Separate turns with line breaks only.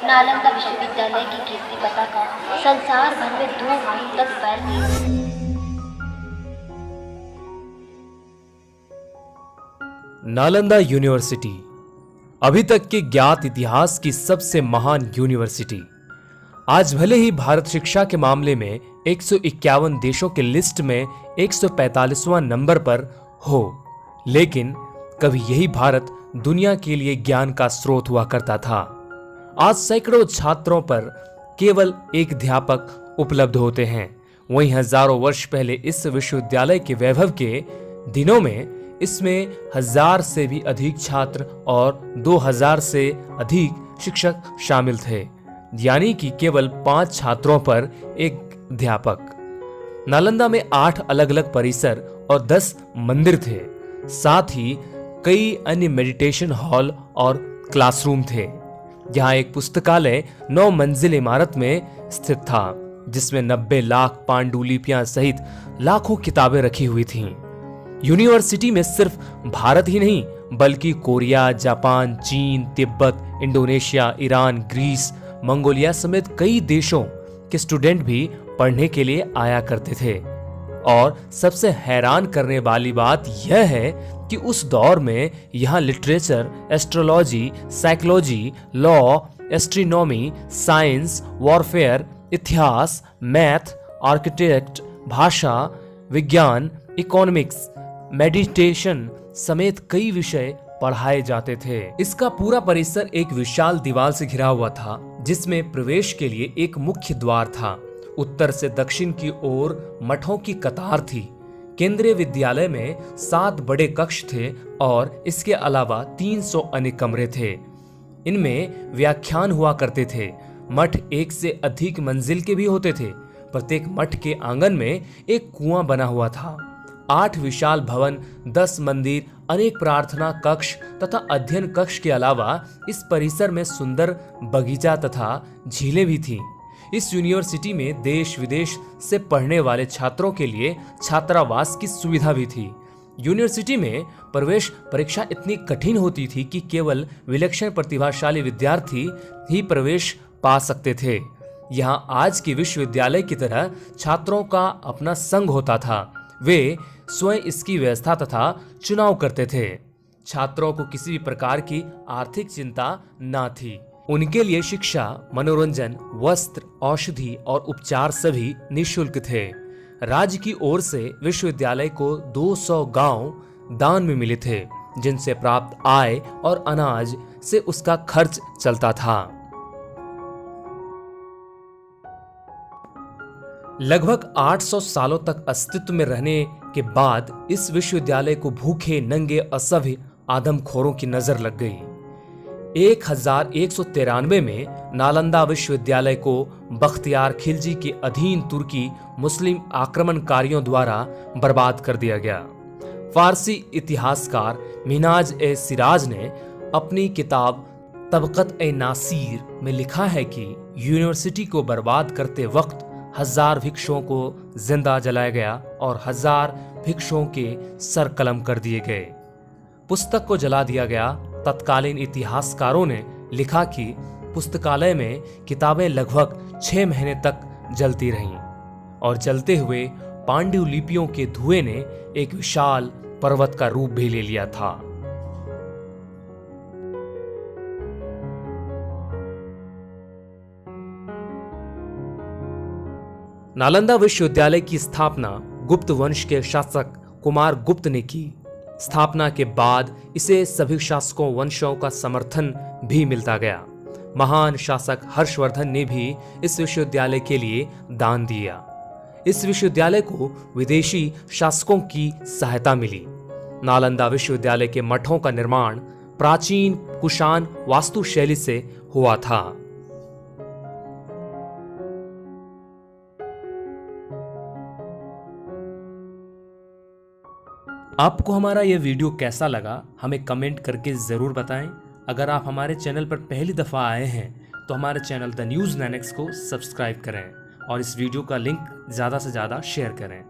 नालंदा विश्वविद्यालय की कीर्ति पताका संसार भर में 2 मील तक फैल
नालंदा यूनिवर्सिटी अभी तक के ज्ञात इतिहास की सबसे महान यूनिवर्सिटी। आज भले ही भारत शिक्षा के मामले में 151 देशों के लिस्ट में 145वां नंबर पर हो, लेकिन कभी यही भारत दुनिया के लिए ज्ञान का स्रोत हुआ करता था। आज सैकड़ों छात्रों पर केवल एक अध्यापक उपलब्ध होते हैं। वहीं हजारों वर्ष पहले इस विश्वविद्यालय के वैभव के दिनों में इसमें 1000 से भी अधिक छात्र और 2000 से अधिक शिक्षक शामिल थे, यानी कि केवल 5 छात्रों पर एक अध्यापक। नालंदा में 8 अलग अलग परिसर और 10 मंदिर थे। साथ ही कई अन्य मेडिटेशन हॉल और क्लासरूम थे। यहाँ एक पुस्तकालय 9 मंजिल इमारत में स्थित था, जिसमें 90 लाख पांडुलिपियां सहित लाखों किताबें रखी हुई थीं। यूनिवर्सिटी में सिर्फ भारत ही नहीं बल्कि कोरिया, जापान, चीन, तिब्बत, इंडोनेशिया, ईरान, ग्रीस, मंगोलिया समेत कई देशों के स्टूडेंट भी पढ़ने के लिए आया करते थे। और सबसे हैरान करने वाली बात यह है कि उस दौर में यहाँ literature, astrology, psychology, law, astronomy, science, warfare, इतिहास, मैथ, आर्किटेक्ट, भाषा, विज्ञान, इकोनॉमिक्स, मेडिटेशन समेत कई विषय पढ़ाए जाते थे। इसका पूरा परिसर एक विशाल दीवार से घिरा हुआ था, जिसमें प्रवेश के लिए एक मुख्य द्वार था। उत्तर से दक्षिण की ओर मठों की कतार थी। केंद्रीय विद्यालय में 7 बड़े कक्ष थे और इसके अलावा 300 अन्य कमरे थे। इनमें व्याख्यान हुआ करते थे। मठ एक से अधिक मंजिल के भी होते थे। प्रत्येक मठ के आंगन में एक कुआं बना हुआ था। 8 विशाल भवन, 10 मंदिर, अनेक प्रार्थना कक्ष तथा अध्ययन कक्ष के अलावा इस परिसर में सुंदर बगीचा तथा झीलें भी थीं। इस यूनिवर्सिटी में देश विदेश से पढ़ने वाले छात्रों के लिए छात्रावास की सुविधा भी थी। यूनिवर्सिटी में प्रवेश परीक्षा इतनी कठिन होती थी कि केवल विलक्षण प्रतिभाशाली विद्यार्थी ही प्रवेश पा सकते थे। यहाँ आज के विश्वविद्यालय की तरह छात्रों का अपना संघ होता था। वे स्वयं इसकी व्यवस्था तथा चुनाव करते थे। छात्रों को किसी भी प्रकार की आर्थिक चिंता न थी। उनके लिए शिक्षा, मनोरंजन, वस्त्र, औषधि और उपचार सभी निःशुल्क थे। राज्य की ओर से विश्वविद्यालय को 200 गांव दान में मिले थे, जिनसे प्राप्त आय और अनाज से उसका खर्च चलता था। लगभग 800 सालों तक अस्तित्व में रहने के बाद इस विश्वविद्यालय को भूखे, नंगे, असभ्य आदमखोरों की नजर लग गई। 1193 में नालंदा विश्वविद्यालय को बख्तियार खिलजी के अधीन तुर्की मुस्लिम आक्रमणकारियों द्वारा बर्बाद कर दिया गया। फारसी इतिहासकार मिन्हाज ए सिराज ने अपनी किताब तबक़त ए नासिर में लिखा है कि यूनिवर्सिटी को बर्बाद करते वक्त 1000 भिक्षुओं को जिंदा जलाया गया और 1000 भिक्षुओं के सर कलम कर दिए गए। पुस्तक को जला दिया गया। तत्कालीन इतिहासकारों ने लिखा कि पुस्तकालय में किताबें लगभग 6 महीने तक जलती रहीं और जलते हुए पांडुलिपियों के धुएं ने एक विशाल पर्वत का रूप भी ले लिया था। नालंदा विश्वविद्यालय की स्थापना गुप्त वंश के शासक कुमार गुप्त ने की। स्थापना के बाद इसे सभी शासकों वंशों का समर्थन भी मिलता गया। महान शासक हर्षवर्धन ने भी इस विश्वविद्यालय के लिए दान दिया। इस विश्वविद्यालय को विदेशी शासकों की सहायता मिली। नालंदा विश्वविद्यालय के मठों का निर्माण प्राचीन कुषाण वास्तुशैली से हुआ था। आपको हमारा यह वीडियो कैसा लगा हमें कमेंट करके ज़रूर बताएं। अगर आप हमारे चैनल पर पहली दफ़ा आए हैं तो हमारे चैनल द न्यूज़ 9X को सब्सक्राइब करें और इस वीडियो का लिंक ज़्यादा से ज़्यादा शेयर करें।